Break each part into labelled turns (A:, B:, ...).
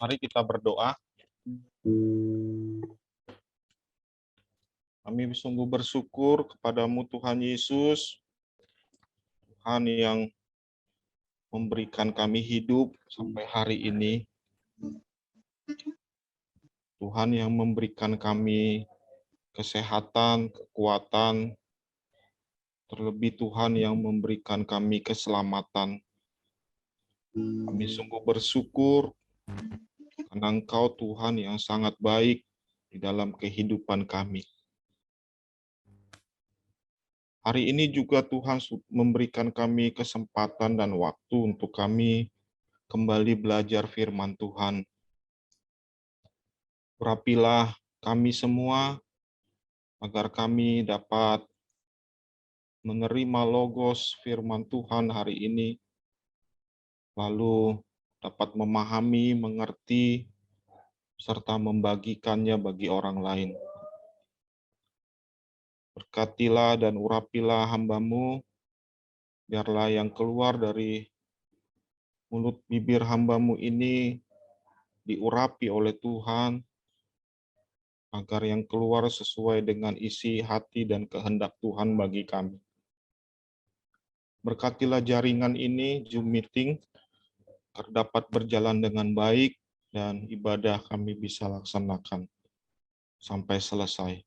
A: Mari kita berdoa. Kami sungguh bersyukur kepadamu Tuhan Yesus, Tuhan yang memberikan kami hidup sampai hari ini. Tuhan yang memberikan kami kesehatan, kekuatan, terlebih Tuhan yang memberikan kami keselamatan. Kami sungguh bersyukur karena Engkau Tuhan yang sangat baik di dalam kehidupan kami. Hari ini juga Tuhan memberikan kami kesempatan dan waktu untuk kami kembali belajar firman Tuhan. Urapilah kami semua agar kami dapat menerima logos firman Tuhan hari ini, lalu dapat memahami, mengerti, serta membagikannya bagi orang lain. Berkatilah dan urapilah hamba-Mu, biarlah yang keluar dari mulut bibir hamba-Mu ini diurapi oleh Tuhan, agar yang keluar sesuai dengan isi hati dan kehendak Tuhan bagi kami. Berkatilah jaringan ini, Zoom meeting, dapat berjalan dengan baik, dan ibadah kami bisa laksanakan sampai selesai.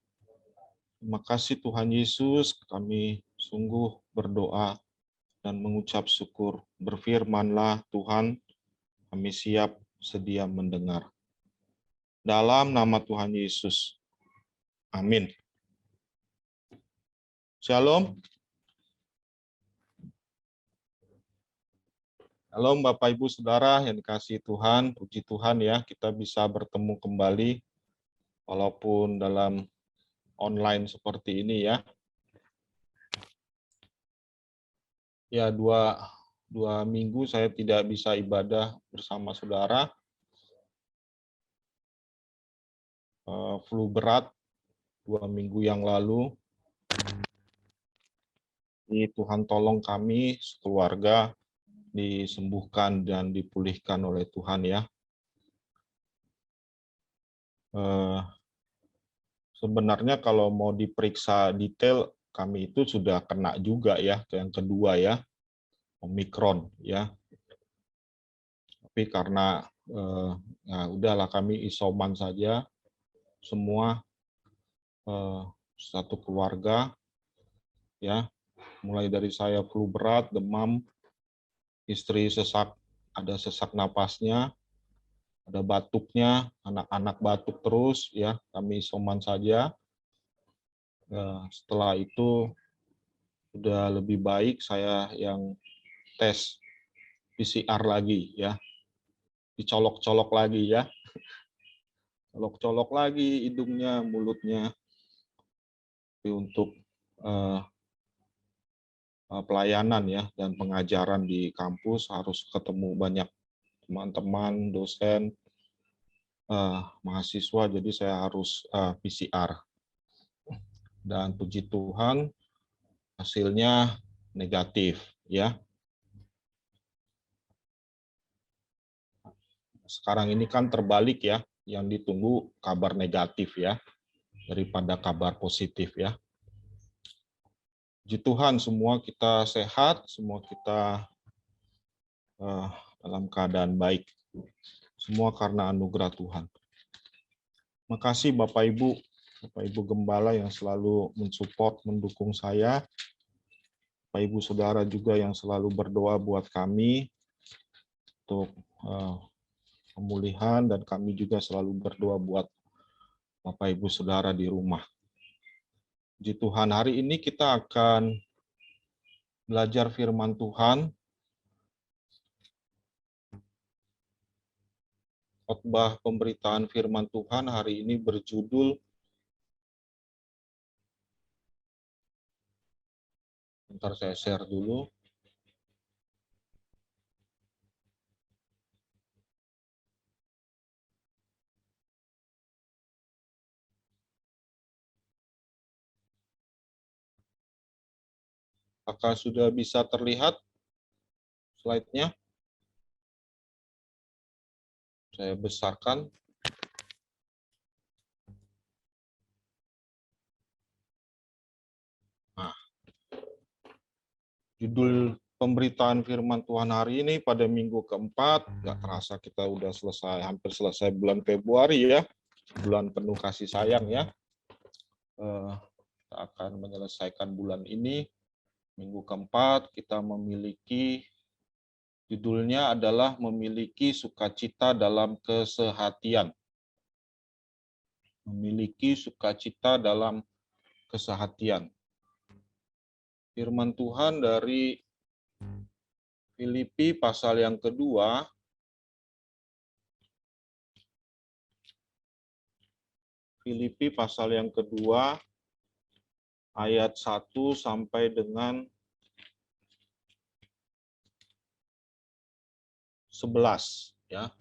A: Terima kasih Tuhan Yesus, kami sungguh berdoa dan mengucap syukur. Berfirmanlah Tuhan, kami siap sedia mendengar. Dalam nama Tuhan Yesus. Amin. Shalom. Shalom Bapak Ibu Saudara yang dikasihi Tuhan, puji Tuhan ya, kita bisa bertemu kembali walaupun dalam online seperti ini ya. Ya, dua minggu saya tidak bisa ibadah bersama saudara. Flu berat 2 minggu yang lalu. Ini Tuhan tolong kami sekeluarga disembuhkan dan dipulihkan oleh Tuhan ya. Sebenarnya kalau mau diperiksa detail, kami itu sudah kena juga ya, yang kedua ya, Omikron ya. Tapi karena udahlah kami isoman saja, semua satu keluarga ya, mulai dari saya flu berat, demam, istri ada sesak napasnya, ada batuknya, anak-anak batuk terus ya, kami isoman saja. Setelah itu sudah lebih baik, saya yang tes PCR lagi ya, dicolok-colok lagi ya, colok-colok lagi hidungnya, mulutnya, untuk pelayanan ya dan pengajaran di kampus harus ketemu banyak teman-teman, dosen, mahasiswa, jadi saya harus PCR. Dan puji Tuhan, hasilnya negatif ya. Sekarang ini kan terbalik ya, yang ditunggu kabar negatif ya, daripada kabar positif ya. Puji Tuhan, semua kita sehat, semua kita dalam keadaan baik. Semua karena anugerah Tuhan. Makasih Bapak Ibu Gembala yang selalu mensupport, mendukung saya. Bapak Ibu Saudara juga yang selalu berdoa buat kami untuk pemulihan, dan kami juga selalu berdoa buat Bapak Ibu Saudara di rumah. Puji Tuhan, hari ini kita akan belajar firman Tuhan. Khotbah pemberitaan firman Tuhan hari ini berjudul Bentar saya share dulu. Apakah sudah bisa terlihat slide-nya? Saya besarkan. Nah, judul pemberitaan firman Tuhan hari ini pada minggu keempat, nggak terasa kita udah selesai, hampir selesai bulan Februari ya, bulan penuh kasih sayang ya. Kita akan menyelesaikan bulan ini, minggu keempat kita memiliki, judulnya adalah memiliki sukacita dalam kesehatian. Memiliki sukacita dalam kesehatian. Firman Tuhan dari Filipi pasal yang kedua, Filipi pasal yang kedua, ayat 1 sampai dengan 11. Ya.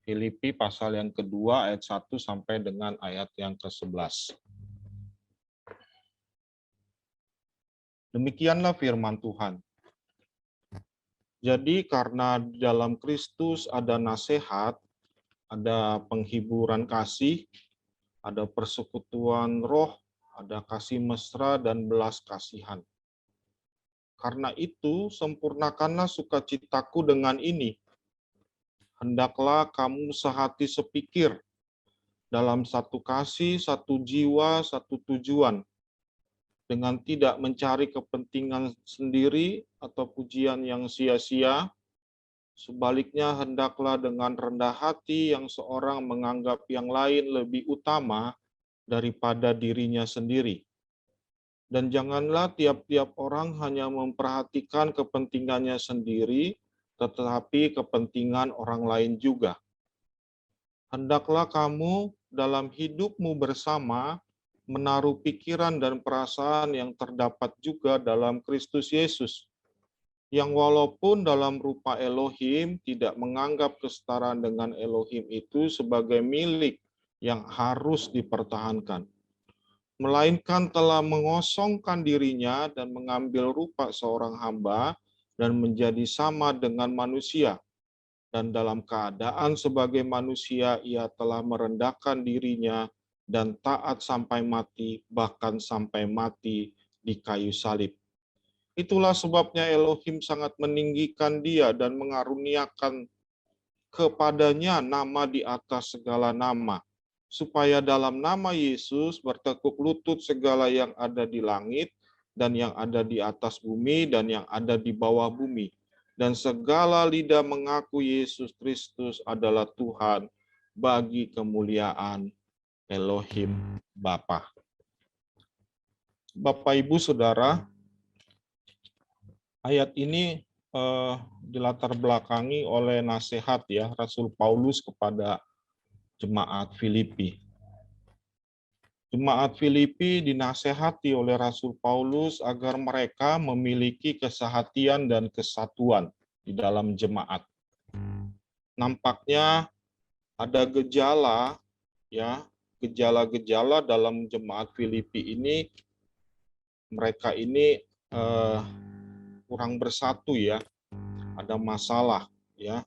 A: Filipi pasal yang kedua, ayat 1 sampai dengan ayat yang ke-11. Demikianlah firman Tuhan. Jadi karena dalam Kristus ada nasihat, ada penghiburan kasih, ada persekutuan roh, ada kasih mesra dan belas kasihan. Karena itu, sempurnakanlah sukacitaku dengan ini. Hendaklah kamu sehati sepikir, dalam satu kasih, satu jiwa, satu tujuan, dengan tidak mencari kepentingan sendiri atau pujian yang sia-sia. Sebaliknya, hendaklah dengan rendah hati yang seorang menganggap yang lain lebih utama daripada dirinya sendiri. Dan janganlah tiap-tiap orang hanya memperhatikan kepentingannya sendiri, tetapi kepentingan orang lain juga. Hendaklah kamu dalam hidupmu bersama menaruh pikiran dan perasaan yang terdapat juga dalam Kristus Yesus, yang walaupun dalam rupa Elohim tidak menganggap kesetaraan dengan Elohim itu sebagai milik yang harus dipertahankan, melainkan telah mengosongkan dirinya dan mengambil rupa seorang hamba dan menjadi sama dengan manusia. Dan dalam keadaan sebagai manusia, ia telah merendahkan dirinya dan taat sampai mati, bahkan sampai mati di kayu salib. Itulah sebabnya Elohim sangat meninggikan dia dan mengaruniakan kepadanya nama di atas segala nama, supaya dalam nama Yesus bertekuk lutut segala yang ada di langit dan yang ada di atas bumi dan yang ada di bawah bumi, dan segala lidah mengaku Yesus Kristus adalah Tuhan, bagi kemuliaan Elohim Bapa. Bapak, Ibu, Saudara, ayat ini dilatar belakangi oleh nasihat ya Rasul Paulus kepada jemaat Filipi. Jemaat Filipi dinasehati oleh Rasul Paulus agar mereka memiliki kesehatian dan kesatuan di dalam jemaat. Nampaknya ada gejala ya, gejala-gejala dalam jemaat Filipi ini, mereka ini kurang bersatu ya, ada masalah ya.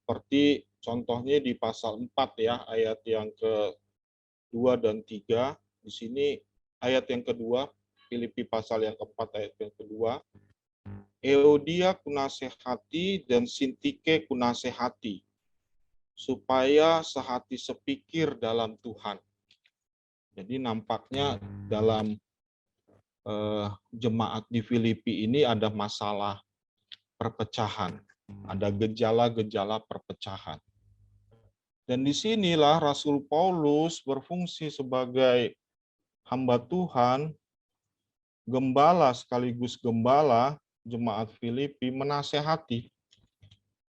A: Seperti contohnya di pasal 4 ya, ayat yang ke-2 dan 3. Di sini ayat yang kedua, Filipi pasal yang keempat ayat yang kedua. Euodia kunasehati dan Sintike kunasehati, supaya sehati sepikir dalam Tuhan. Jadi nampaknya dalam jemaat di Filipi ini ada masalah perpecahan, ada gejala-gejala perpecahan. Dan disinilah Rasul Paulus berfungsi sebagai hamba Tuhan, gembala sekaligus gembala jemaat Filipi, menasehati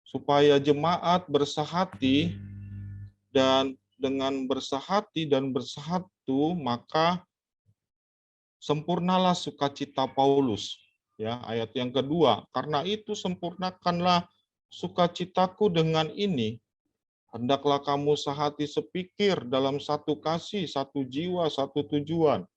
A: supaya jemaat bersehati, dan dengan bersehati dan bersatu maka sempurnalah sukacita Paulus. Ya, ayat yang kedua, karena itu sempurnakanlah sukacitaku dengan ini. Hendaklah kamu sehati sepikir dalam satu kasih, satu jiwa, satu tujuan.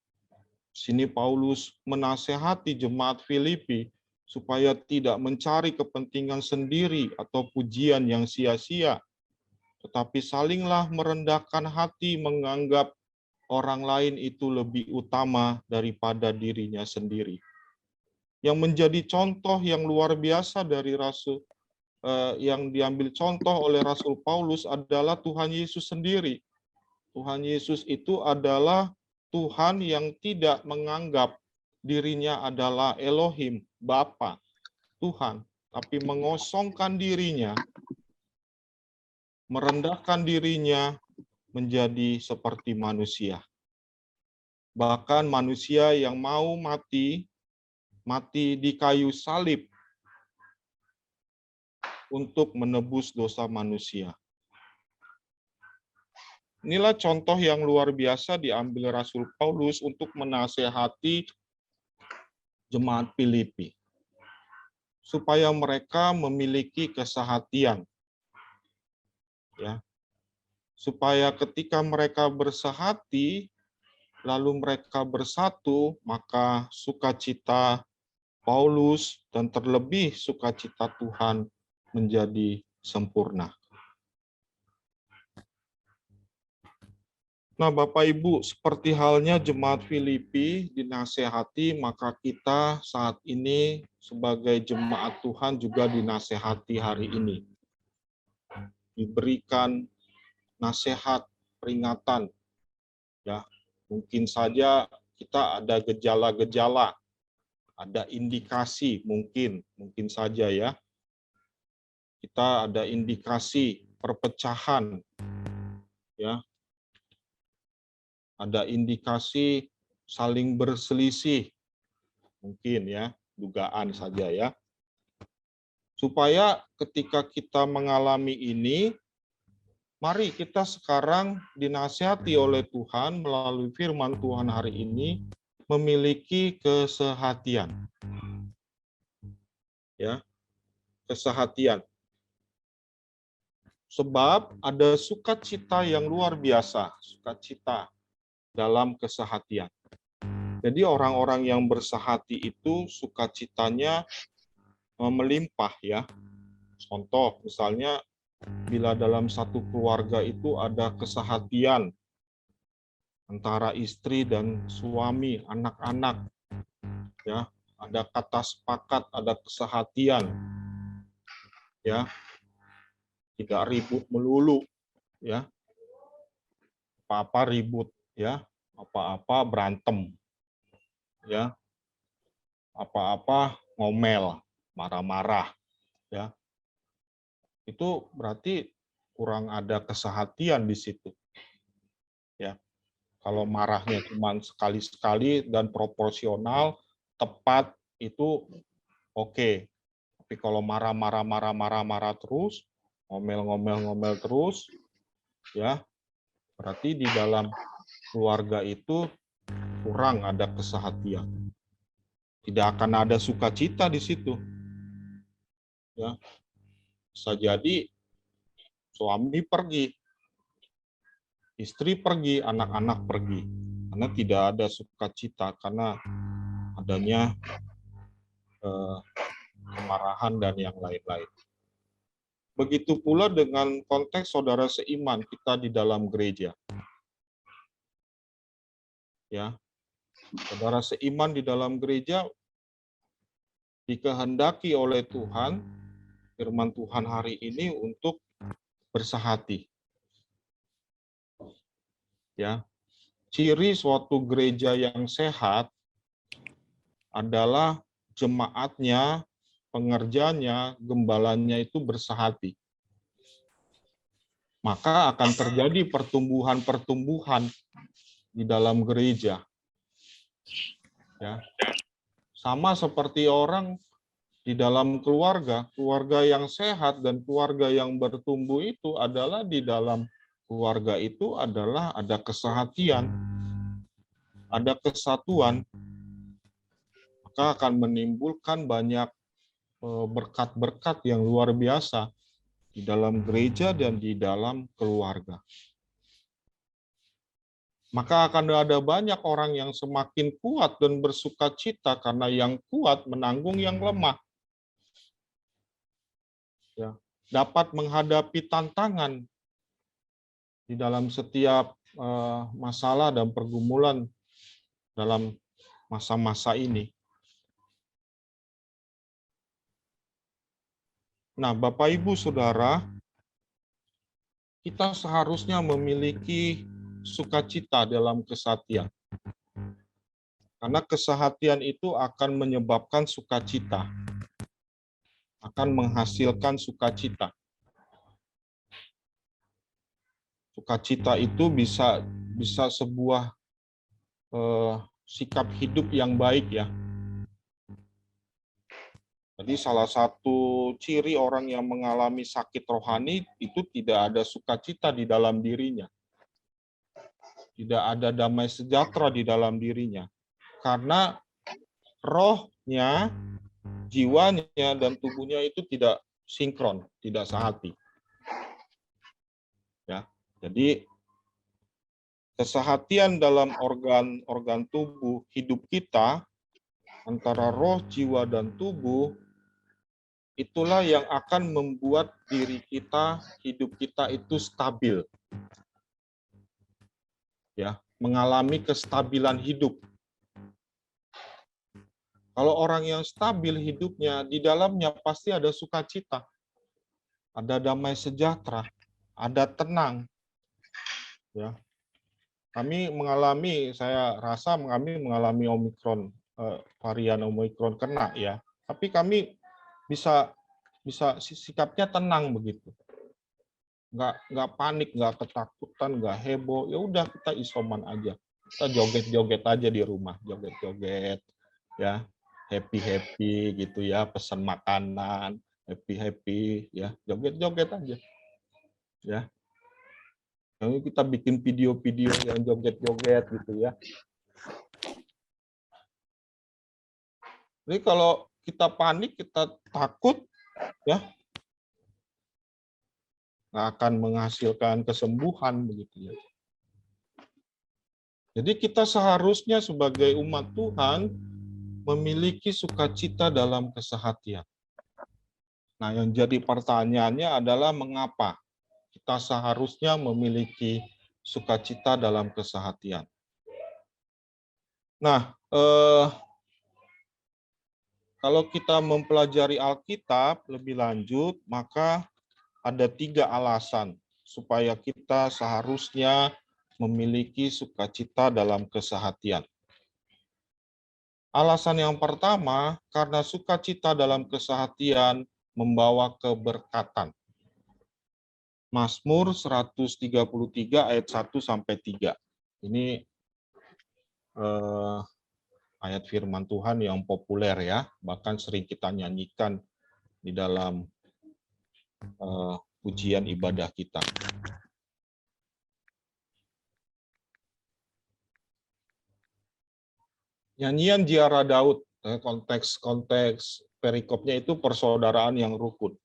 A: Sini Paulus menasehati jemaat Filipi supaya tidak mencari kepentingan sendiri atau pujian yang sia-sia, tetapi salinglah merendahkan hati, menganggap orang lain itu lebih utama daripada dirinya sendiri. Yang menjadi contoh yang luar biasa dari Rasul yang diambil contoh oleh Rasul Paulus adalah Tuhan Yesus sendiri. Tuhan Yesus itu adalah Tuhan yang tidak menganggap dirinya adalah Elohim, Bapa, Tuhan, tapi mengosongkan dirinya, merendahkan dirinya menjadi seperti manusia. Bahkan manusia yang mau mati di kayu salib untuk menebus dosa manusia. Inilah contoh yang luar biasa diambil Rasul Paulus untuk menasehati jemaat Filipi, supaya mereka memiliki kesehatian, ya, supaya ketika mereka bersehati, lalu mereka bersatu, maka sukacita Paulus dan terlebih sukacita Tuhan menjadi sempurna. Nah, Bapak Ibu, seperti halnya jemaat Filipi dinasehati, maka kita saat ini sebagai jemaat Tuhan juga dinasehati hari ini. Diberikan nasihat, peringatan. Ya, mungkin saja kita ada gejala-gejala, ada indikasi mungkin saja ya. Kita ada indikasi perpecahan, ya. Ada indikasi saling berselisih, mungkin ya, dugaan saja ya. Supaya ketika kita mengalami ini, mari kita sekarang dinasihati oleh Tuhan melalui firman Tuhan hari ini, memiliki kesehatian. Ya, kesehatian. Sebab ada sukacita yang luar biasa, sukacita dalam kesehatian. Jadi orang-orang yang bersehati itu sukacitanya melimpah ya. Contoh misalnya bila dalam satu keluarga itu ada kesehatian antara istri dan suami, anak-anak, ya, ada kata sepakat, ada kesehatian, ya, tidak ribut melulu, ya, apa-apa ribut, ya, apa-apa berantem, ya, apa-apa ngomel, marah-marah, ya, itu berarti kurang ada kesehatian di situ, ya. Kalau marahnya cuma sekali-sekali dan proporsional, tepat, itu oke. Tapi kalau marah terus, ngomel terus, ya, berarti di dalam keluarga itu kurang ada kesehatian. Tidak akan ada sukacita di situ. Ya. Bisa jadi suami pergi, istri pergi, anak-anak pergi. Karena tidak ada sukacita, karena adanya kemarahan dan yang lain-lain. Begitu pula dengan konteks saudara seiman kita di dalam gereja. Ya. Saudara seiman di dalam gereja dikehendaki oleh Tuhan, firman Tuhan hari ini untuk bersehati. Ya. Ciri suatu gereja yang sehat adalah jemaatnya, pengerjanya, gembalanya itu bersehati. Maka akan terjadi pertumbuhan-pertumbuhan di dalam gereja. Ya. Sama seperti orang di dalam keluarga, keluarga yang sehat dan keluarga yang bertumbuh itu adalah di dalam keluarga itu adalah ada kesehatian, ada kesatuan, maka akan menimbulkan banyak berkat-berkat yang luar biasa di dalam gereja dan di dalam keluarga. Maka akan ada banyak orang yang semakin kuat dan bersukacita karena yang kuat menanggung yang lemah. Ya, dapat menghadapi tantangan di dalam setiap masalah dan pergumulan dalam masa-masa ini. Nah, Bapak Ibu Saudara, kita seharusnya memiliki sukacita dalam kesehatian. Karena kesehatian itu akan menyebabkan sukacita, akan menghasilkan sukacita. Sukacita itu bisa sebuah sikap hidup yang baik ya. Jadi salah satu ciri orang yang mengalami sakit rohani itu tidak ada sukacita di dalam dirinya. Tidak ada damai sejahtera di dalam dirinya. Karena rohnya, jiwanya, dan tubuhnya itu tidak sinkron, tidak sehati. Ya, jadi kesehatian dalam organ-organ tubuh hidup kita antara roh, jiwa, dan tubuh itulah yang akan membuat diri kita, hidup kita itu stabil. Ya, mengalami kestabilan hidup. Kalau orang yang stabil hidupnya, di dalamnya pasti ada sukacita, ada damai sejahtera, ada tenang. Ya, saya rasa kami mengalami Omikron, varian Omikron kena ya. Tapi kami bisa sikapnya tenang begitu. Nggak panik, nggak ketakutan, nggak heboh. Ya udah kita isoman aja. Kita joget-joget aja di rumah, joget-joget ya. Happy-happy gitu ya, pesan makanan, happy-happy ya, joget-joget aja. Ya. Lalu kita bikin video-video yang joget-joget gitu ya. Jadi kalau kita panik, kita takut, ya nggak akan menghasilkan kesembuhan begitu ya. Jadi kita seharusnya sebagai umat Tuhan memiliki sukacita dalam kesehatian. Nah, yang jadi pertanyaannya adalah mengapa kita seharusnya memiliki sukacita dalam kesehatian. Nah, kalau kita mempelajari Alkitab lebih lanjut, maka ada 3 alasan supaya kita seharusnya memiliki sukacita dalam kesehatian. Alasan yang pertama, karena sukacita dalam kesehatian membawa keberkatan. Mazmur 133 ayat 1-3. Ini ayat firman Tuhan yang populer ya, bahkan sering kita nyanyikan di dalam pujian ibadah kita. Nyanyian ziarah Daud, konteks perikopnya itu persaudaraan yang rukun.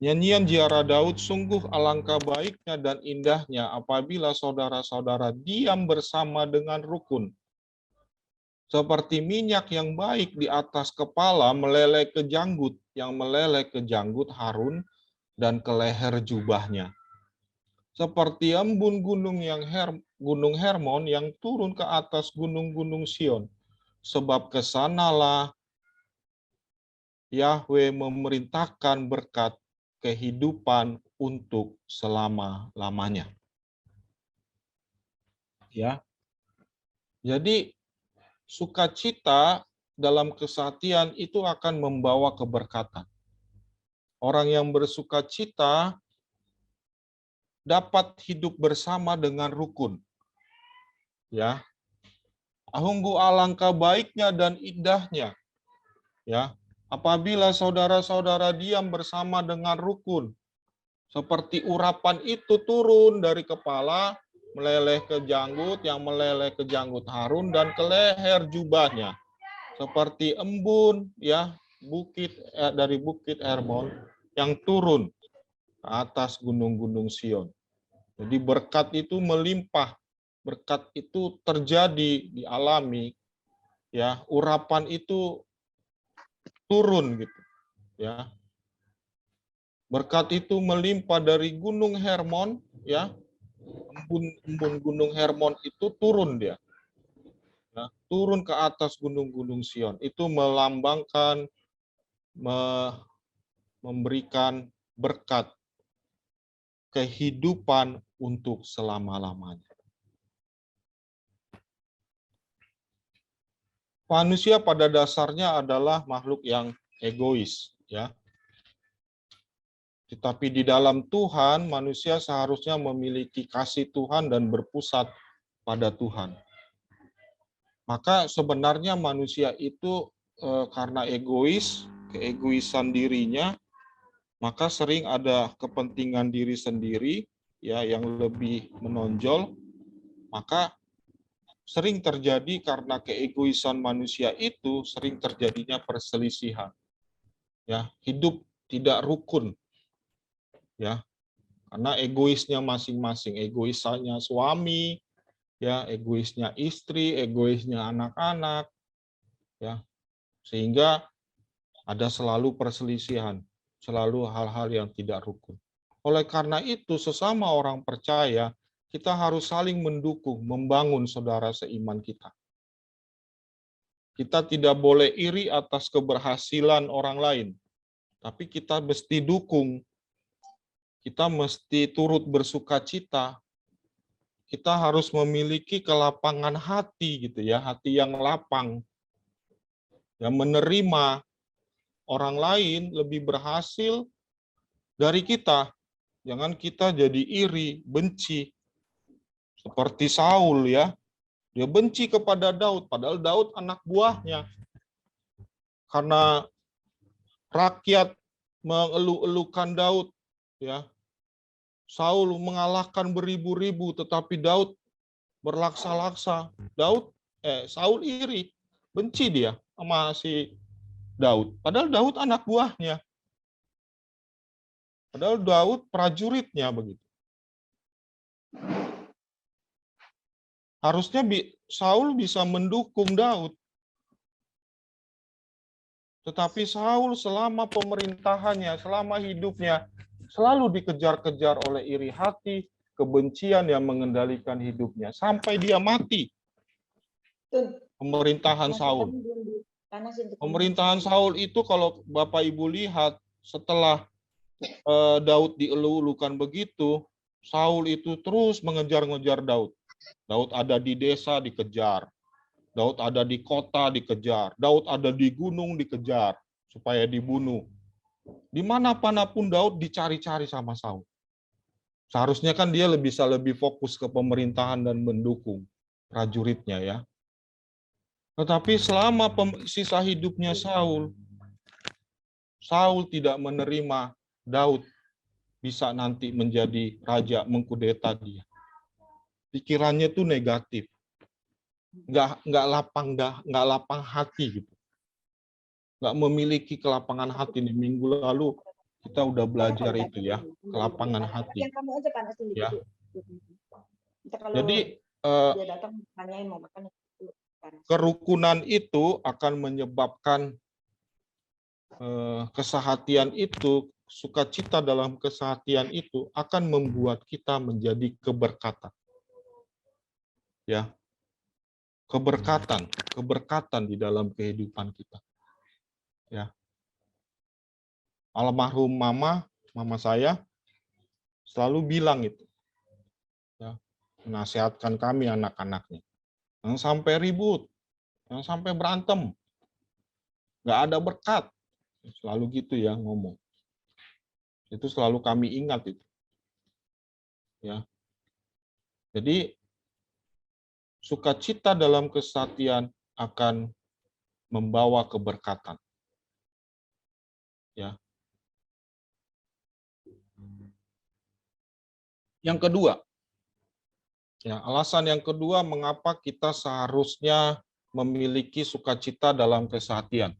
A: Nyanyian ziarah Daud, sungguh alangkah baiknya dan indahnya apabila saudara-saudara diam bersama dengan rukun. Seperti minyak yang baik di atas kepala meleleh ke janggut, yang meleleh ke janggut Harun dan ke leher jubahnya. Seperti embun gunung gunung Hermon yang turun ke atas gunung-gunung Sion. Sebab kesanalah Yahweh memerintahkan berkat kehidupan untuk selama-lamanya. Ya. Jadi sukacita dalam kesehatian itu akan membawa keberkatan. Orang yang bersukacita dapat hidup bersama dengan rukun. Ya. Sungguh alangkah baiknya dan indahnya. Ya. Apabila saudara-saudara diam bersama dengan rukun, seperti urapan itu turun dari kepala, meleleh ke janggut, yang meleleh ke janggut Harun dan ke leher jubahnya. Seperti embun ya, dari bukit Hermon yang turun ke atas gunung-gunung Sion. Jadi berkat itu melimpah berkat itu terjadi, dialami, ya, urapan itu turun gitu, ya. Berkat itu melimpah dari Gunung Hermon, ya. Embun Gunung Hermon itu turun dia. Ya, turun ke atas gunung-gunung Sion. Itu melambangkan memberikan berkat kehidupan untuk selama-lamanya. Manusia pada dasarnya adalah makhluk yang egois, ya. Tetapi di dalam Tuhan, manusia seharusnya memiliki kasih Tuhan dan berpusat pada Tuhan. Maka sebenarnya manusia itu karena egois, keegoisan dirinya, maka sering ada kepentingan diri sendiri ya yang lebih menonjol. Maka sering terjadi karena keegoisan manusia itu sering terjadinya perselisihan. Ya, hidup tidak rukun. Ya, karena egoisnya masing-masing, egoisnya suami, ya, egoisnya istri, egoisnya anak-anak, ya. Sehingga ada selalu perselisihan, selalu hal-hal yang tidak rukun. Oleh karena itu, sesama orang percaya, kita harus saling mendukung, membangun saudara seiman kita. Kita tidak boleh iri atas keberhasilan orang lain, tapi kita mesti dukung, kita mesti turut bersuka cita, kita harus memiliki kelapangan hati gitu ya, hati yang lapang, yang menerima orang lain lebih berhasil dari kita. Jangan kita jadi iri, benci. Seperti Saul ya, dia benci kepada Daud, padahal Daud anak buahnya. Karena rakyat mengeluh-elukan Daud, ya, Saul mengalahkan beribu-ribu, tetapi Daud berlaksa-laksa. Saul iri, benci dia sama si Daud. Padahal Daud anak buahnya. Padahal Daud prajuritnya begitu. Harusnya Saul bisa mendukung Daud. Tetapi Saul selama pemerintahannya, selama hidupnya, selalu dikejar-kejar oleh iri hati, kebencian yang mengendalikan hidupnya. Sampai dia mati. Pemerintahan Saul. Pemerintahan Saul itu kalau Bapak Ibu lihat, setelah Daud dielu-elukan begitu, Saul itu terus mengejar-ngejar Daud. Daud ada di desa dikejar. Daud ada di kota dikejar. Daud ada di gunung dikejar supaya dibunuh. Dimanapun Daud dicari-cari sama Saul. Seharusnya kan dia bisa lebih fokus ke pemerintahan dan mendukung prajuritnya ya. Tetapi selama sisa hidupnya Saul tidak menerima Daud bisa nanti menjadi raja, mengkudeta dia. Pikirannya tuh negatif. Nggak lapang hati gitu. Nggak memiliki kelapangan hati. Di minggu lalu kita udah belajar itu ya, kelapangan hati. Ya. Jadi kerukunan itu akan menyebabkan kesehatian itu, sukacita dalam kesehatian itu akan membuat kita menjadi keberkatan. Ya. Keberkatan di dalam kehidupan kita. Ya. Almarhum mama saya selalu bilang itu. Ya, menasihatkan kami anak-anaknya. Jangan sampai ribut, jangan sampai berantem. Nggak ada berkat. Selalu gitu ya ngomong. Itu selalu kami ingat itu. Ya. Jadi sukacita dalam kesehatian akan membawa keberkatan. Ya. Yang kedua, ya, alasan yang kedua mengapa kita seharusnya memiliki sukacita dalam kesehatian.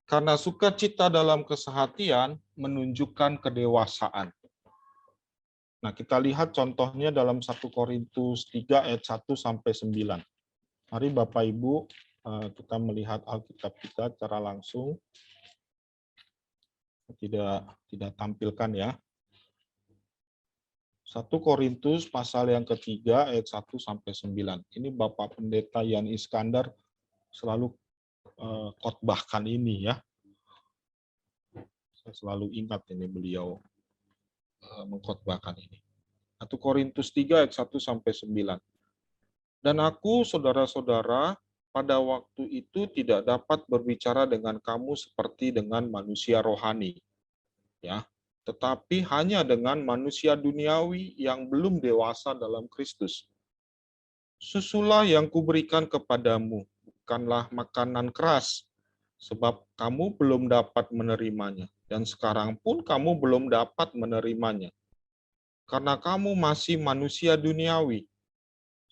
A: Karena sukacita dalam kesehatian menunjukkan kedewasaan. Nah, kita lihat contohnya dalam 1 Korintus 3 ayat 1 sampai 9. Mari Bapak Ibu kita melihat Alkitab kita secara langsung. Tidak tampilkan ya. 1 Korintus pasal yang ketiga ayat 1 sampai 9. Ini Bapak Pendeta Yan Iskandar selalu khotbahkan ini ya. Saya selalu ingat ini beliau mengkhotbahkan ini. 1 Korintus 3 ayat 1 sampai 9. Dan aku, saudara-saudara, pada waktu itu tidak dapat berbicara dengan kamu seperti dengan manusia rohani, ya, tetapi hanya dengan manusia duniawi yang belum dewasa dalam Kristus. Susulah yang kuberikan kepadamu, bukanlah makanan keras, sebab kamu belum dapat menerimanya, dan sekarang pun kamu belum dapat menerimanya, karena kamu masih manusia duniawi.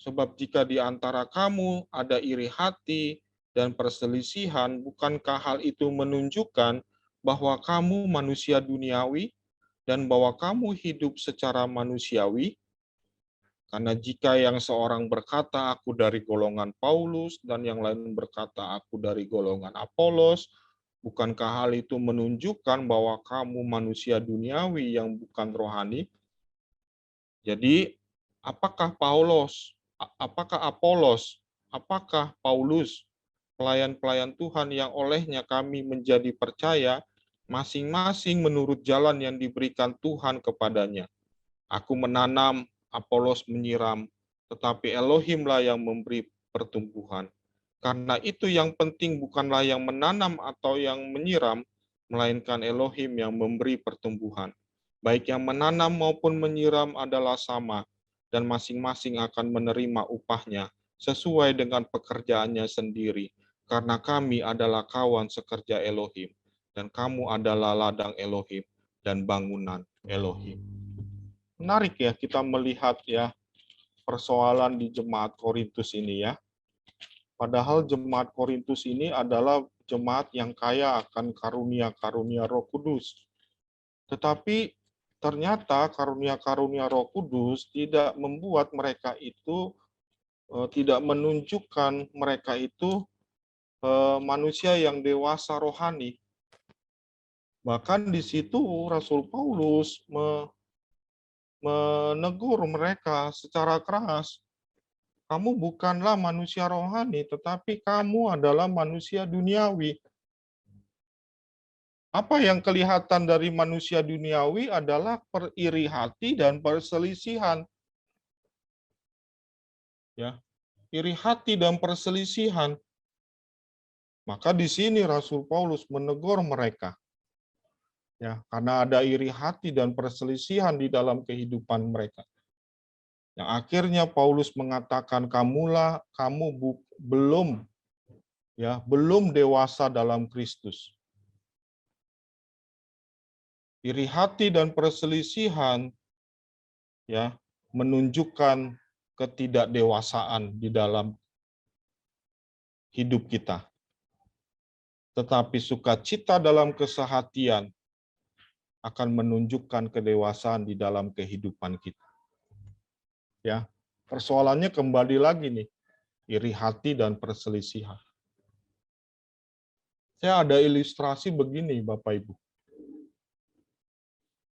A: Sebab jika di antara kamu ada iri hati dan perselisihan, bukankah hal itu menunjukkan bahwa kamu manusia duniawi dan bahwa kamu hidup secara manusiawi? Karena jika yang seorang berkata, aku dari golongan Paulus, dan yang lain berkata, aku dari golongan Apolos, bukankah hal itu menunjukkan bahwa kamu manusia duniawi yang bukan rohani? Jadi, apakah Apolos, apakah Paulus, pelayan-pelayan Tuhan yang olehnya kami menjadi percaya, masing-masing menurut jalan yang diberikan Tuhan kepadanya. Aku menanam, Apolos menyiram, tetapi Elohimlah yang memberi pertumbuhan. Karena itu yang penting bukanlah yang menanam atau yang menyiram, melainkan Elohim yang memberi pertumbuhan. Baik yang menanam maupun menyiram adalah sama, dan masing-masing akan menerima upahnya sesuai dengan pekerjaannya sendiri. Karena kami adalah kawan sekerja Elohim, dan kamu adalah ladang Elohim dan bangunan Elohim. Menarik ya kita melihat ya persoalan di jemaat Korintus ini ya. Padahal jemaat Korintus ini adalah jemaat yang kaya akan karunia-karunia Roh Kudus. Tetapi ternyata karunia-karunia Roh Kudus tidak membuat mereka itu tidak menunjukkan mereka itu manusia yang dewasa rohani. Bahkan di situ Rasul Paulus menegur mereka secara keras. Kamu bukanlah manusia rohani, tetapi kamu adalah manusia duniawi. Apa yang kelihatan dari manusia duniawi adalah periri hati dan perselisihan. Ya, iri hati dan perselisihan. Maka di sini Rasul Paulus menegur mereka. Ya, karena ada iri hati dan perselisihan di dalam kehidupan mereka. Yang akhirnya Paulus mengatakan kamu belum dewasa dalam Kristus. Iri hati dan perselisihan ya menunjukkan ketidakdewasaan di dalam hidup kita. Tetapi sukacita dalam kesehatian akan menunjukkan kedewasaan di dalam kehidupan kita. Ya, persoalannya kembali lagi nih, iri hati dan perselisihan. Saya ada ilustrasi begini, Bapak Ibu.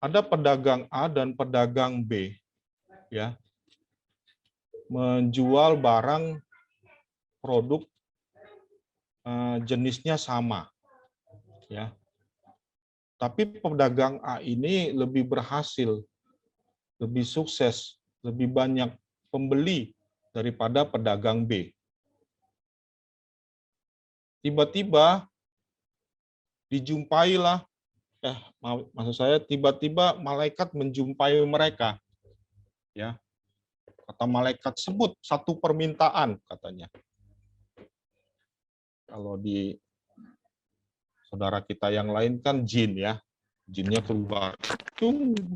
A: Ada pedagang A dan pedagang B, ya, menjual barang produk jenisnya sama, ya. Tapi pedagang A ini lebih berhasil, lebih sukses, lebih banyak pembeli daripada pedagang B. Tiba-tiba dijumpailah, maksud saya tiba-tiba malaikat menjumpai mereka. Ya, kata malaikat sebut satu permintaan katanya. Kalau di saudara kita yang lain kan jin ya, jinnya keluar.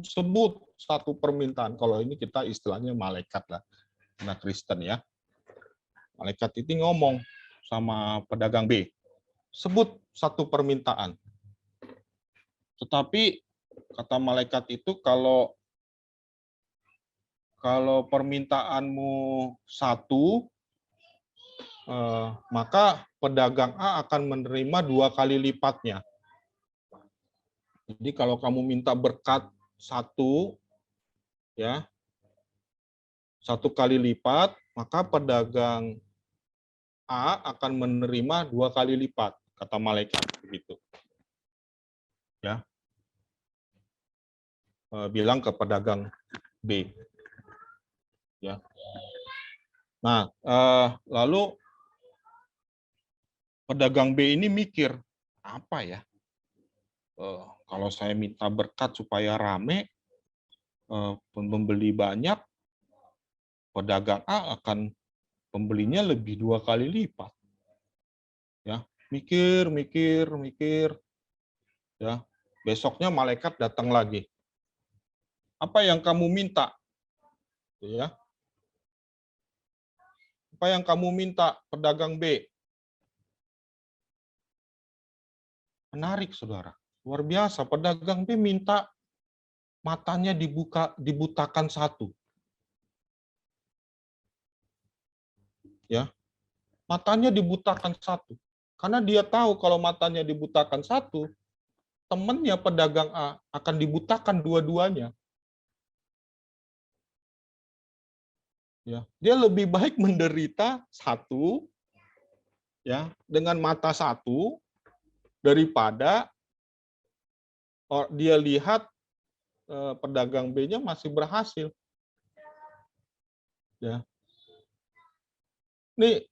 A: Sebut satu permintaan. Kalau ini kita istilahnya malaikat lah, anak Kristen ya. Malaikat itu ngomong sama pedagang B, sebut satu permintaan. Tetapi kata malaikat itu kalau Kalau permintaanmu 1, maka pedagang A akan menerima 2 kali lipatnya. Jadi kalau kamu minta berkat 1, ya, 1 kali lipat, maka pedagang A akan menerima 2 kali lipat, kata malaikat begitu. Ya. Bilang ke pedagang B. Ya. Nah, lalu pedagang B ini mikir, apa ya? Kalau saya minta berkat supaya rame, pembeli banyak, pedagang A akan pembelinya lebih 2 kali lipat. Ya, mikir. Ya, besoknya malaikat datang lagi. Apa yang kamu minta? Ya. Apa yang kamu minta, pedagang B? Menarik, saudara. Luar biasa, pedagang B minta matanya dibutakan 1. Ya, matanya dibutakan 1. Karena dia tahu kalau matanya dibutakan 1, temannya pedagang A akan dibutakan dua-duanya. Ya, dia lebih baik menderita 1, ya, dengan mata 1 daripada dia lihat pedagang B-nya masih berhasil. Ya. Ini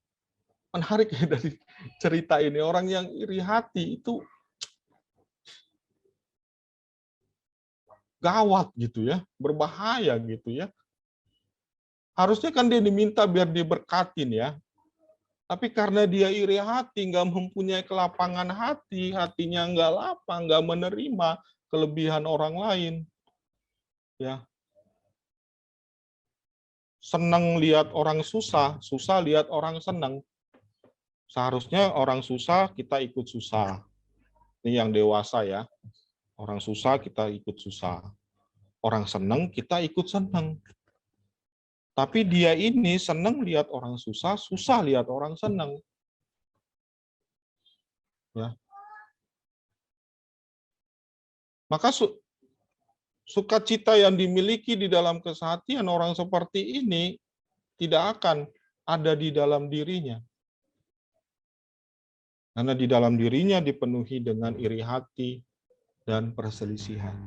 A: menarik ya dari cerita ini. Orang yang iri hati itu gawat gitu ya, berbahaya gitu ya. Harusnya kan dia diminta biar diberkatin ya. Tapi karena dia iri hati, nggak mempunyai kelapangan hati, hatinya nggak lapang, nggak menerima kelebihan orang lain. Ya, senang lihat orang susah, susah lihat orang senang. Seharusnya orang susah kita ikut susah. Ini yang dewasa ya. Orang susah kita ikut susah. Orang senang kita ikut senang. Tapi dia ini senang lihat orang susah, susah lihat orang senang. Ya. Maka sukacita yang dimiliki di dalam kesehatian orang seperti ini tidak akan ada di dalam dirinya. Karena di dalam dirinya dipenuhi dengan iri hati dan perselisihan.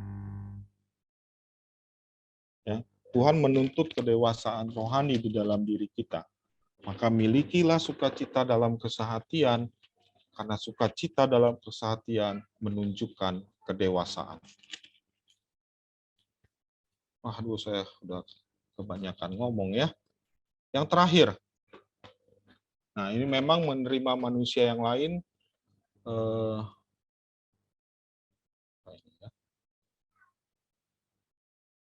A: Ya. Tuhan menuntut kedewasaan rohani di dalam diri kita. Maka milikilah sukacita dalam kesehatian, karena sukacita dalam kesehatian menunjukkan kedewasaan. Waduh, saya sudah kebanyakan ngomong ya. Yang terakhir, nah ini memang menerima manusia yang lain,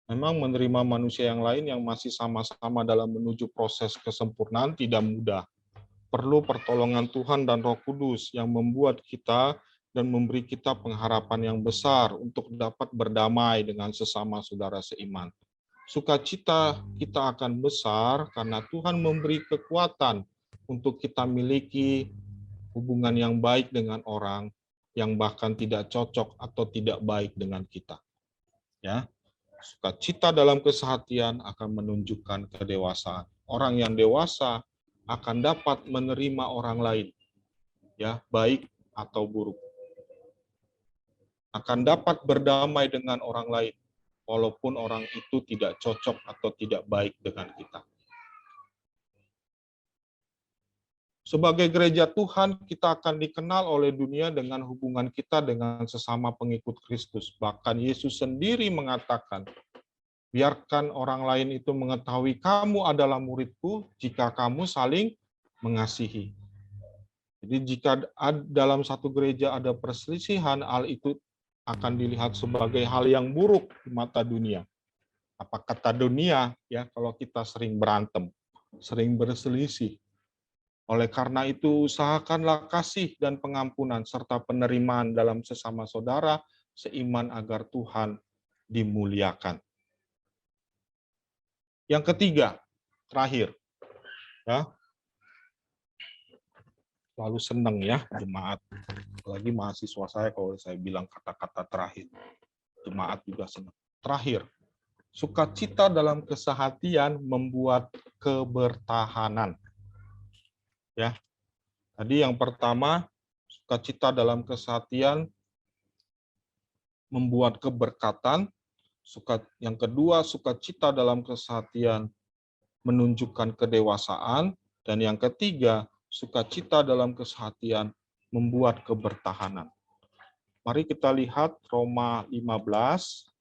A: memang menerima manusia yang lain yang masih sama-sama dalam menuju proses kesempurnaan tidak mudah. Perlu pertolongan Tuhan dan Roh Kudus yang membuat kita dan memberi kita pengharapan yang besar untuk dapat berdamai dengan sesama saudara seiman. Sukacita kita akan besar karena Tuhan memberi kekuatan untuk kita miliki hubungan yang baik dengan orang yang bahkan tidak cocok atau tidak baik dengan kita. Ya, sukacita dalam kesehatian akan menunjukkan kedewasaan. Orang yang dewasa akan dapat menerima orang lain, ya, baik atau buruk. Akan dapat berdamai dengan orang lain, walaupun orang itu tidak cocok atau tidak baik dengan kita. Sebagai gereja Tuhan, kita akan dikenal oleh dunia dengan hubungan kita dengan sesama pengikut Kristus. Bahkan Yesus sendiri mengatakan, biarkan orang lain itu mengetahui kamu adalah muridku jika kamu saling mengasihi. Jadi jika dalam satu gereja ada perselisihan, hal itu akan dilihat sebagai hal yang buruk di mata dunia. Apa kata dunia ya kalau kita sering berantem, sering berselisih. Oleh karena itu, usahakanlah kasih dan pengampunan serta penerimaan dalam sesama saudara seiman agar Tuhan dimuliakan. Yang ketiga, terakhir, ya, selalu senang ya jemaat, apalagi mahasiswa saya kalau saya bilang kata-kata terakhir, jemaat juga senang. Terakhir, sukacita dalam kesehatian membuat kebertahanan. Ya, tadi yang pertama, sukacita dalam kesehatian membuat keberkatan. Yang kedua, sukacita dalam kesehatian menunjukkan kedewasaan. Dan yang ketiga, sukacita dalam kesehatian membuat kebertahanan. Mari kita lihat Roma 15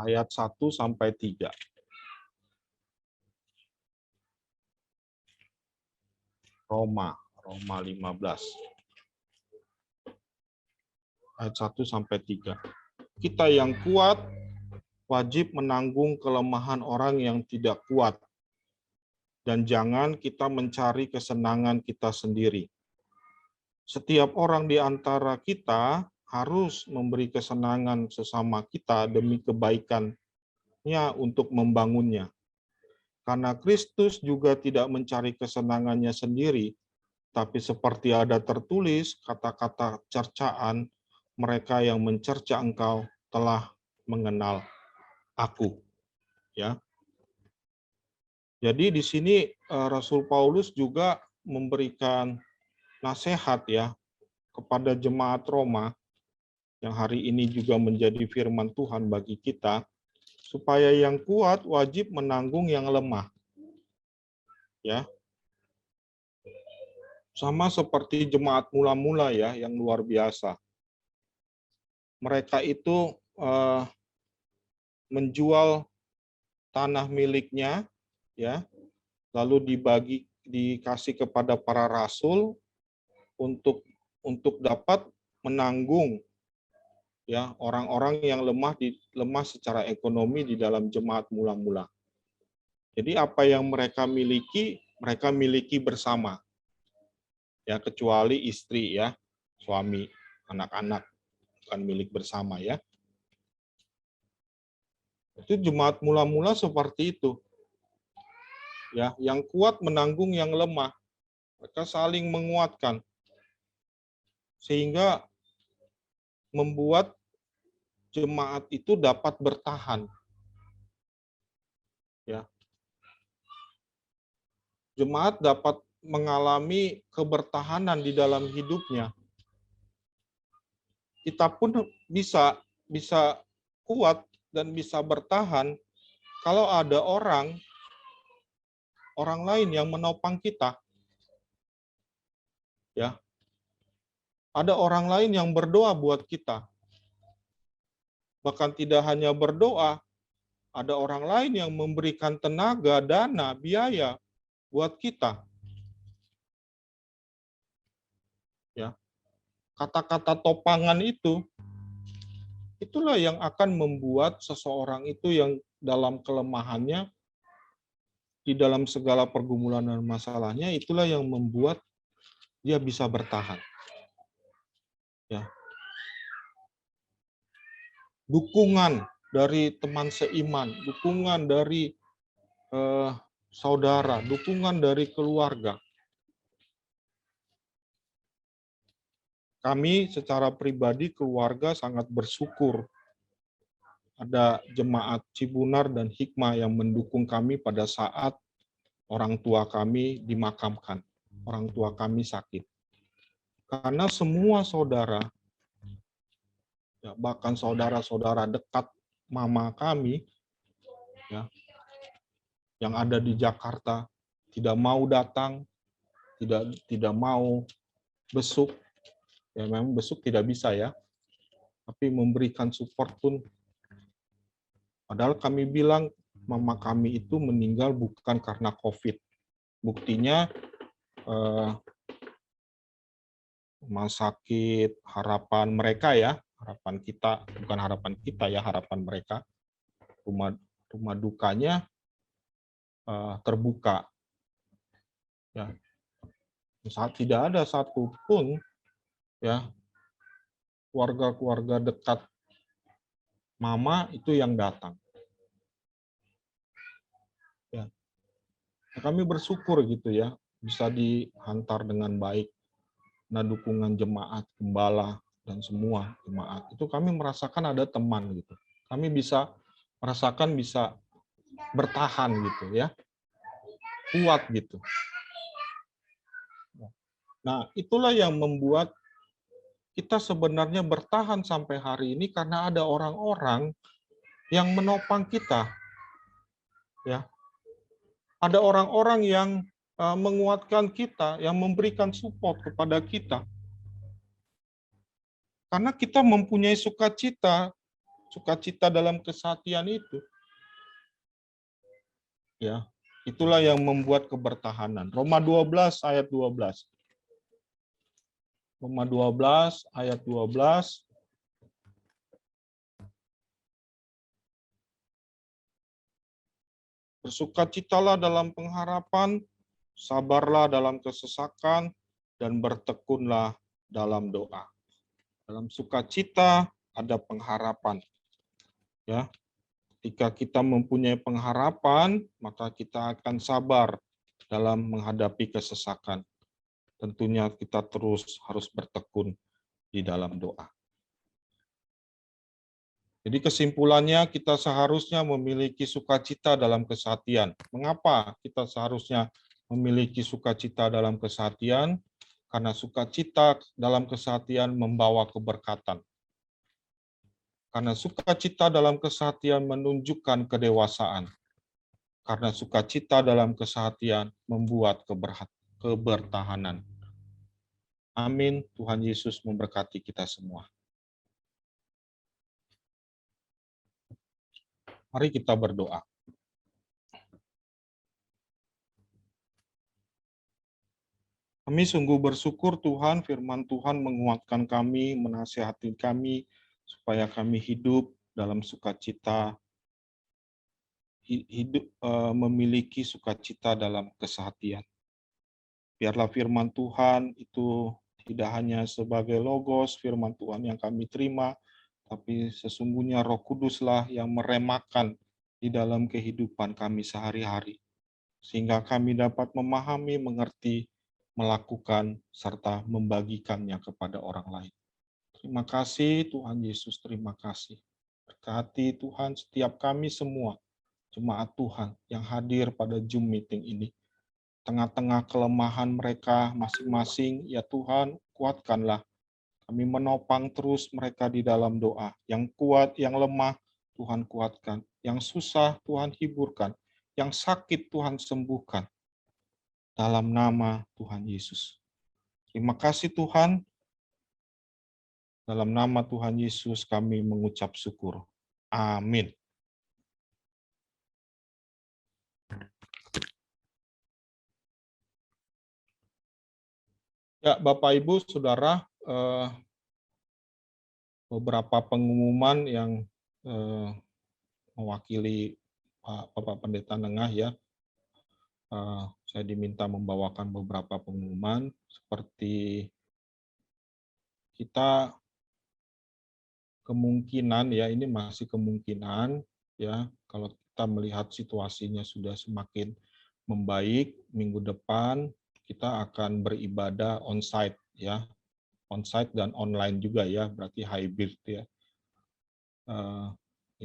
A: ayat 1 sampai 3. Roma 15 ayat 1 sampai 3. Kita yang kuat wajib menanggung kelemahan orang yang tidak kuat, dan jangan kita mencari kesenangan kita sendiri. Setiap orang di antara kita harus memberi kesenangan sesama kita demi kebaikannya untuk membangunnya. Karena Kristus juga tidak mencari kesenangannya sendiri, tapi seperti ada tertulis kata-kata cercaan, mereka yang mencerca engkau telah mengenal aku. Ya. Jadi di sini Rasul Paulus juga memberikan nasihat ya kepada jemaat Roma yang hari ini juga menjadi firman Tuhan bagi kita, supaya yang kuat wajib menanggung yang lemah. Ya. Sama seperti jemaat mula-mula ya yang luar biasa. Mereka itu menjual tanah miliknya ya, lalu dikasih kepada para rasul untuk dapat menanggung ya orang-orang yang lemah secara ekonomi di dalam jemaat mula-mula. Jadi apa yang mereka miliki bersama. Ya, kecuali istri ya, suami, anak-anak bukan milik bersama ya. Itu jemaat mula-mula seperti itu. Ya, yang kuat menanggung yang lemah. Mereka saling menguatkan. Sehingga membuat jemaat itu dapat bertahan. Ya. Jemaat dapat mengalami kebertahanan di dalam hidupnya. Kita pun bisa kuat dan bisa bertahan kalau ada orang lain yang menopang kita. Ya. Ada orang lain yang berdoa buat kita. Bahkan tidak hanya berdoa, ada orang lain yang memberikan tenaga, dana, biaya buat kita. Ya. Kata-kata topangan itulah yang akan membuat seseorang itu yang dalam kelemahannya, di dalam segala pergumulan dan masalahnya, itulah yang membuat dia bisa bertahan. Ya. Dukungan dari teman seiman, dukungan dari saudara, dukungan dari keluarga. Kami secara pribadi, keluarga sangat bersyukur ada jemaat Cibunar dan Hikmah yang mendukung kami pada saat orang tua kami dimakamkan, orang tua kami sakit. Karena semua saudara, ya, bahkan saudara-saudara dekat mama kami, ya, yang ada di Jakarta, tidak mau datang, tidak mau besuk. Ya memang besuk tidak bisa ya, tapi memberikan support pun. Padahal kami bilang mama kami itu meninggal bukan karena COVID. Buktinya rumah sakit harapan mereka ya, harapan kita, bukan harapan kita ya, harapan mereka. Rumah dukanya terbuka. Ya. Saat tidak ada satupun ya keluarga-keluarga dekat mama itu yang datang. Ya. Kami bersyukur gitu ya, bisa dihantar dengan baik. Nah, dukungan jemaat, gembala, dan semua jemaat. Itu kami merasakan ada teman gitu. Kami bisa merasakan bisa bertahan gitu ya, kuat gitu. Nah, itulah yang membuat kita sebenarnya bertahan sampai hari ini karena ada orang-orang yang menopang kita. Ya, ada orang-orang yang menguatkan kita, yang memberikan support kepada kita. Karena kita mempunyai sukacita dalam kesatian itu. Ya, itulah yang membuat kebertahanan. Roma 12 ayat 12. Roma 12 ayat 12. Bersukacitalah dalam pengharapan, sabarlah dalam kesesakan, dan bertekunlah dalam doa. Dalam sukacita ada pengharapan. Ya, ketika kita mempunyai pengharapan, maka kita akan sabar dalam menghadapi kesesakan. Tentunya kita terus harus bertekun di dalam doa. Jadi kesimpulannya kita seharusnya memiliki sukacita dalam kesatian. Mengapa kita seharusnya memiliki sukacita dalam kesatian? Karena sukacita dalam kesatian membawa keberkatan. Karena sukacita dalam kesatian menunjukkan kedewasaan. Karena sukacita dalam kesatian membuat kebertahanan. Amin. Tuhan Yesus memberkati kita semua. Mari kita berdoa. Kami sungguh bersyukur Tuhan, firman Tuhan menguatkan kami, menasihati kami, supaya kami hidup dalam sukacita, memiliki sukacita dalam kesehatian. Biarlah firman Tuhan itu tidak hanya sebagai logos firman Tuhan yang kami terima, tapi sesungguhnya Roh Kuduslah yang meremakan di dalam kehidupan kami sehari-hari. Sehingga kami dapat memahami, mengerti, melakukan, serta membagikannya kepada orang lain. Terima kasih Tuhan Yesus, terima kasih. Berkati Tuhan setiap kami semua, jemaat Tuhan yang hadir pada Zoom meeting ini. Tengah-tengah kelemahan mereka masing-masing, ya Tuhan, kuatkanlah. Kami menopang terus mereka di dalam doa. Yang kuat, yang lemah, Tuhan kuatkan. Yang susah, Tuhan hiburkan. Yang sakit, Tuhan sembuhkan. Dalam nama Tuhan Yesus. Terima kasih Tuhan. Dalam nama Tuhan Yesus kami mengucap syukur. Amin. Ya, Bapak Ibu, Saudara, beberapa pengumuman yang mewakili Bapak Pendeta Nengah ya. Saya diminta membawakan beberapa pengumuman seperti kita kemungkinan ya, ini masih kemungkinan ya, kalau kita melihat situasinya sudah semakin membaik, minggu depan kita akan beribadah on-site ya, on-site dan online juga ya, berarti hybrid ya.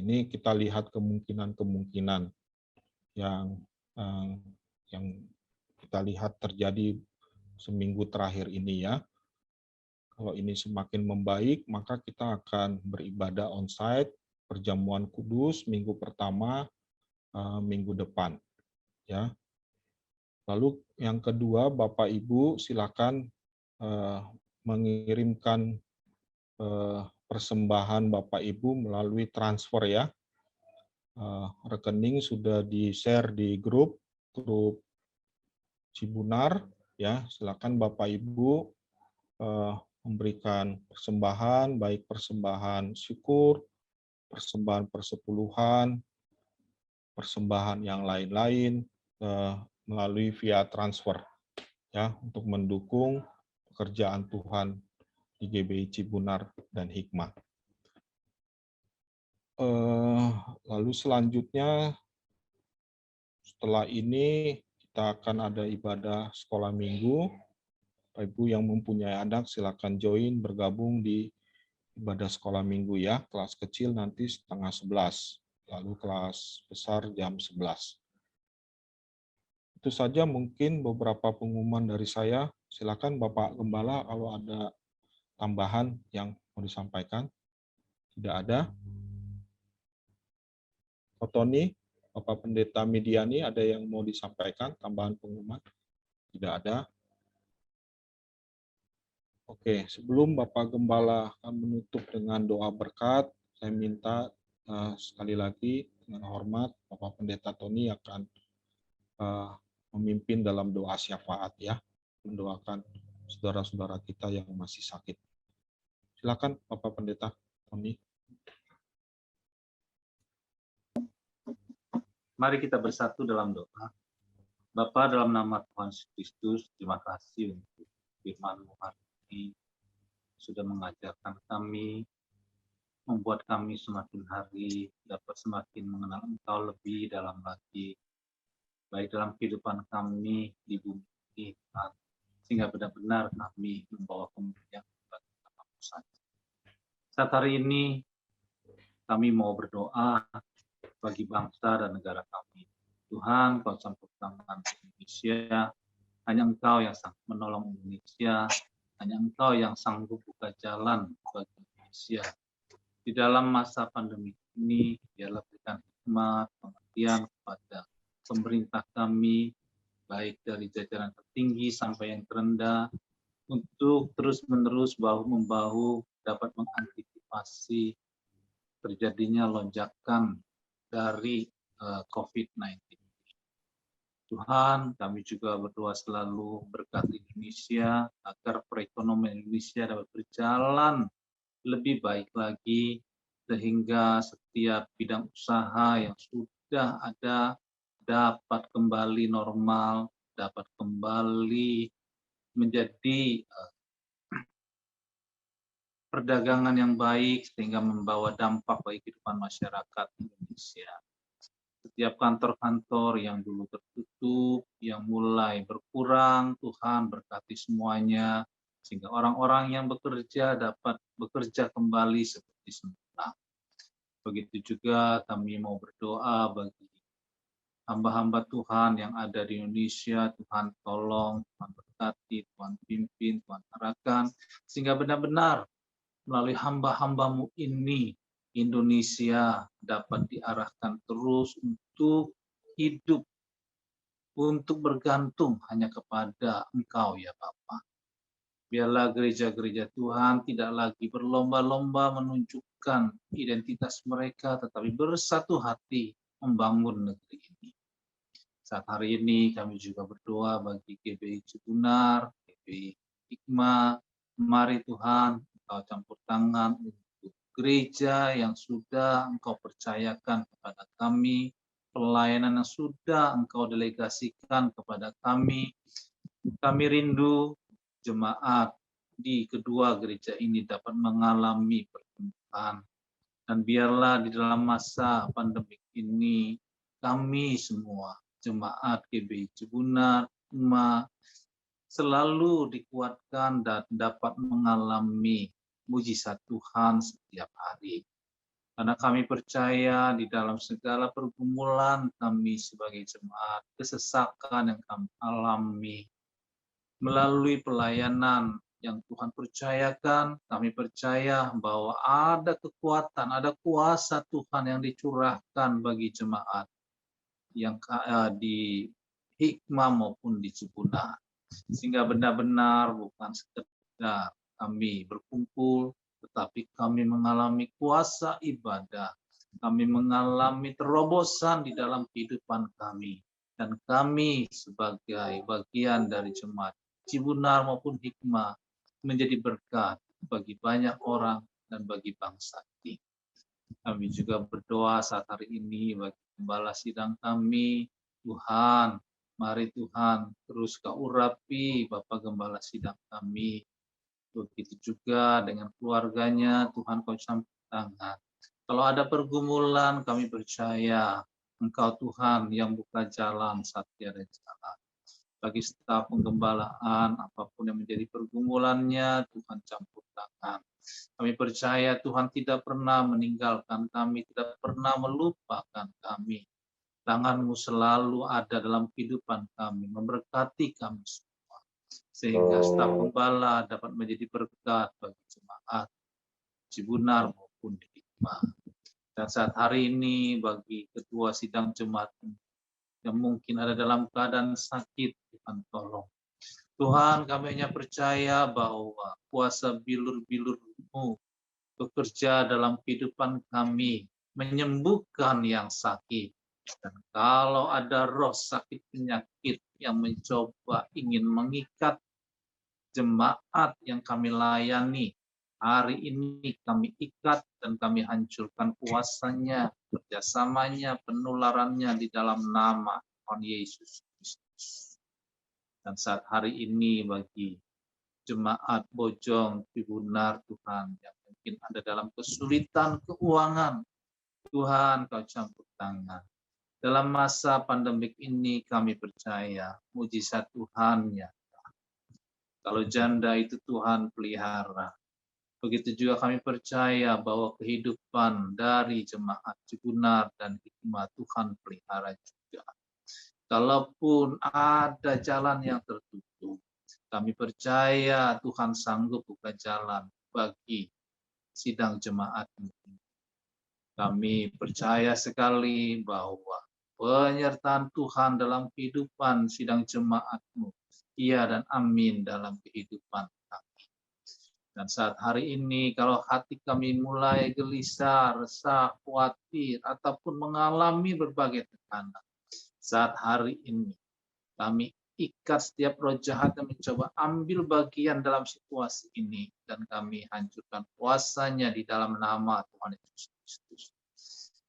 A: Ini kita lihat kemungkinan-kemungkinan yang kita lihat terjadi seminggu terakhir ini ya. Kalau ini semakin membaik, maka kita akan beribadah on-site, perjamuan kudus minggu pertama, minggu depan. Ya. Lalu yang kedua, Bapak Ibu silakan mengirimkan persembahan Bapak Ibu melalui transfer ya. Rekening sudah di-share di grup Cibunar ya. Silakan Bapak Ibu memberikan persembahan, baik persembahan syukur, persembahan persepuluhan, persembahan yang lain-lain melalui via transfer ya, untuk mendukung pekerjaan Tuhan di GBI Cibunar dan Hikmah. Lalu selanjutnya Setelah ini kita akan ada ibadah sekolah minggu. Bapak Ibu yang mempunyai anak silakan join bergabung di ibadah sekolah minggu ya. Kelas kecil nanti setengah 11, lalu kelas besar jam 11. Itu saja mungkin beberapa pengumuman dari saya. Silakan Bapak Gembala kalau ada tambahan yang mau disampaikan. Tidak ada. Pak Tony, Bapak Pendeta Midiani, ada yang mau disampaikan tambahan pengumuman? Tidak ada. Oke, sebelum Bapak Gembala akan menutup dengan doa berkat, saya minta sekali lagi dengan hormat Bapak Pendeta Tony akan memimpin dalam doa syafaat ya, mendoakan saudara-saudara kita yang masih sakit. Silakan Bapak Pendeta Tony.
B: Mari kita bersatu dalam doa. Bapa, dalam nama Tuhan Yesus Kristus, terima kasih untuk firman-Mu hari ini sudah mengajarkan kami, membuat kami semakin hari dapat semakin mengenal Engkau lebih dalam lagi, baik dalam kehidupan kami di bumi ini, Tuhan, sehingga benar-benar kami membawa kemuliaan bagi nama-Mu saja. Saat hari ini kami mau berdoa bagi bangsa dan negara kami. Tuhan, Kau campur tangan Indonesia, hanya Engkau yang sanggup menolong Indonesia, hanya Engkau yang sanggup buka jalan bagi Indonesia. Di dalam masa pandemi ini, biarlah berikan hikmat, pengertian kepada pemerintah kami, baik dari jajaran tertinggi sampai yang terendah, untuk terus-menerus bahu-membahu dapat mengantisipasi terjadinya lonjakan dari COVID-19. Tuhan, kami juga berdoa selalu berkati Indonesia agar perekonomian Indonesia dapat berjalan lebih baik lagi, sehingga setiap bidang usaha yang sudah ada dapat kembali normal, dapat kembali menjadi perdagangan yang baik, sehingga membawa dampak bagi kehidupan masyarakat Indonesia. Setiap kantor-kantor yang dulu tertutup, yang mulai berkurang, Tuhan berkati semuanya, sehingga orang-orang yang bekerja dapat bekerja kembali seperti semula. Begitu juga kami mau berdoa bagi hamba-hamba Tuhan yang ada di Indonesia. Tuhan tolong, Tuhan berkati, Tuhan pimpin, Tuhan arahkan, sehingga benar-benar melalui hamba-hamba-Mu ini, Indonesia dapat diarahkan terus untuk hidup, untuk bergantung hanya kepada Engkau ya Bapa. Biarlah gereja-gereja Tuhan tidak lagi berlomba-lomba menunjukkan identitas mereka, tetapi bersatu hati membangun negeri ini. Saat hari ini kami juga berdoa bagi GBI Cibunar, GBI Hikmah. Mari Tuhan, Engkau campur tangan untuk gereja yang sudah Engkau percayakan kepada kami, pelayanan yang sudah Engkau delegasikan kepada kami. Kami rindu jemaat di kedua gereja ini dapat mengalami pertumbuhan. Dan biarlah di dalam masa pandemi ini, kami semua, jemaat GBI Cibunar, selalu dikuatkan dan dapat mengalami mujizat Tuhan setiap hari. Karena kami percaya di dalam segala pergumulan kami sebagai jemaat, kesesakan yang kami alami, melalui pelayanan yang Tuhan percayakan, kami percaya bahwa ada kekuatan, ada kuasa Tuhan yang dicurahkan bagi jemaat yang di Hikmah maupun di Cibunar. Sehingga benar-benar bukan sekedar kami berkumpul, tetapi kami mengalami kuasa ibadah. Kami mengalami terobosan di dalam kehidupan kami. Dan kami sebagai bagian dari jemaat Cibunar maupun Hikmah menjadi berkat bagi banyak orang dan bagi bangsa ini. Kami juga berdoa saat hari ini bagi gembala sidang kami. Tuhan, mari Tuhan terus Kau urapi Bapak Gembala sidang kami. Begitu juga dengan keluarganya, Tuhan Kau campur tangan. Kalau ada pergumulan, kami percaya Engkau Tuhan yang buka jalan saat tiada jalan. Bagi staf penggembalaan, apapun yang menjadi pergumulannya, Tuhan campur tangan. Kami percaya Tuhan tidak pernah meninggalkan kami, tidak pernah melupakan kami. Tangan-Mu selalu ada dalam kehidupan kami, memberkati kami semua. Sehingga staf gembala dapat menjadi berkat bagi jemaat Cibunar maupun di Hikmah. Dan saat hari ini bagi ketua sidang jemaat yang mungkin ada dalam keadaan sakit, Tuhan tolong. Tuhan, kami hanya percaya bahwa kuasa bilur-bilur-Mu bekerja dalam kehidupan kami, menyembuhkan yang sakit. Dan kalau ada roh sakit penyakit yang mencoba ingin mengikat jemaat yang kami layani, hari ini kami ikat dan kami hancurkan kuasanya, kerjasamanya, penularannya di dalam nama Tuhan Yesus Kristus. Dan saat hari ini bagi jemaat Bojong Cibunar Tuhan yang mungkin ada dalam kesulitan keuangan, Tuhan Kau campur tangan. Dalam masa pandemik ini kami percaya mujizat Tuhan ya. Kalau janda itu Tuhan pelihara. Begitu juga kami percaya bahwa kehidupan dari jemaat Cibunar dan Hikmah Tuhan pelihara juga. Kalaupun ada jalan yang tertutup, kami percaya Tuhan sanggup buka jalan bagi sidang jemaat ini. Kami percaya sekali bahwa penyertaan Tuhan dalam kehidupan sidang jemaat-Mu, iya dan amin dalam kehidupan kami. Dan saat hari ini, kalau hati kami mulai gelisah, resah, khawatir, ataupun mengalami berbagai tekanan, saat hari ini kami ikat setiap roh jahat yang mencoba ambil bagian dalam situasi ini, dan kami hancurkan kuasanya di dalam nama Tuhan Yesus Kristus.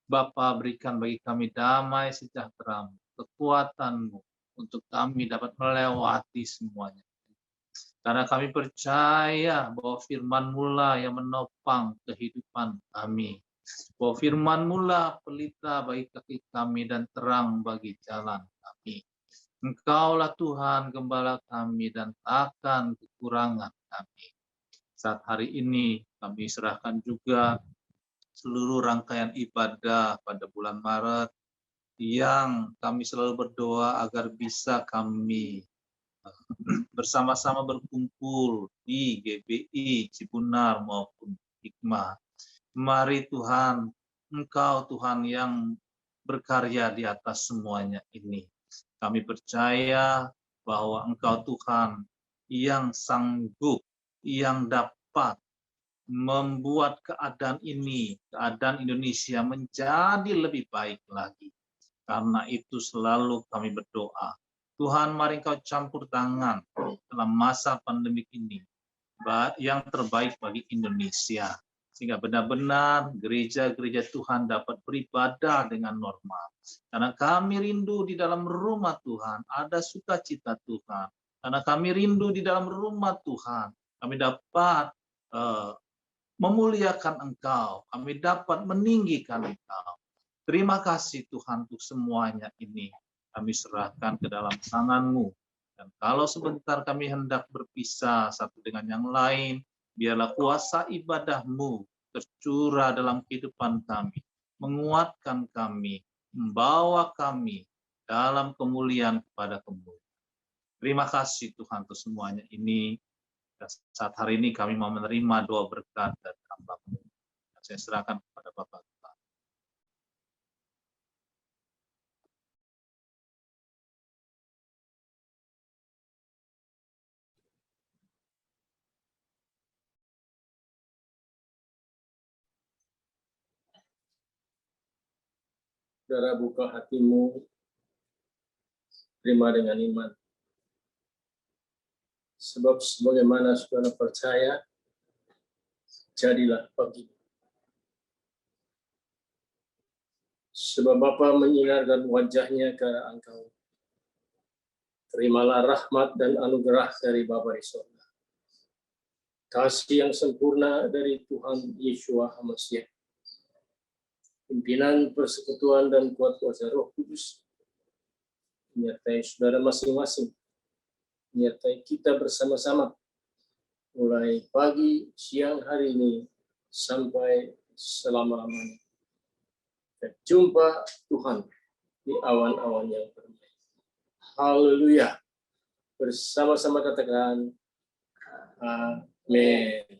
B: Bapa, berikan bagi kami damai sejahtera-Mu, kekuatan-Mu, untuk kami dapat melewati semuanya. Karena kami percaya bahwa firman-Mu lah yang menopang kehidupan kami. Bahwa firman-Mu lah pelita bagi kaki kami dan terang bagi jalan kami. Engkaulah Tuhan gembala kami dan takkan kekurangan kami. Saat hari ini kami serahkan juga seluruh rangkaian ibadah pada bulan Maret yang kami selalu berdoa agar bisa kami bersama-sama berkumpul di GBI Cibunar maupun Hikmah. Mari Tuhan, Engkau Tuhan yang berkarya di atas semuanya ini. Kami percaya bahwa Engkau Tuhan yang sanggup, yang dapat membuat keadaan ini, keadaan Indonesia menjadi lebih baik lagi. Karena itu selalu kami berdoa. Tuhan, mari Engkau campur tangan dalam masa pandemik ini, yang terbaik bagi Indonesia. Sehingga benar-benar gereja-gereja Tuhan dapat beribadah dengan normal. Karena kami rindu di dalam rumah Tuhan, ada sukacita Tuhan. Karena kami rindu di dalam rumah Tuhan, kami dapat memuliakan Engkau, kami dapat meninggikan Engkau. Terima kasih Tuhan untuk semuanya ini. Kami serahkan ke dalam tangan-Mu. Dan kalau sebentar kami hendak berpisah satu dengan yang lain, biarlah kuasa ibadah-Mu tercurah dalam kehidupan kami, menguatkan kami, membawa kami dalam kemuliaan kepada kemuliaan. Terima kasih Tuhan untuk semuanya ini. Saat hari ini kami mau menerima doa berkat dari hamba-Mu. Saya serahkan kepada Bapak.
C: Saudara, buka hatimu, terima dengan iman. Sebab sebagaimana saudara percaya, jadilah bagi. Sebab Bapa menyinarkan wajahnya ke arah engkau. Terimalah rahmat dan anugerah dari Bapa di surga. Kasih yang sempurna dari Tuhan Yesus HaMasiah. pimpinan persekutuan dan kuat kuasa Roh Kudus menyertai saudara masing-masing, menyertai kita bersama-sama mulai pagi, siang hari ini sampai selama-lamanya. Dan jumpa Tuhan di awan-awan yang permai. Haleluya. Bersama-sama katakan amin.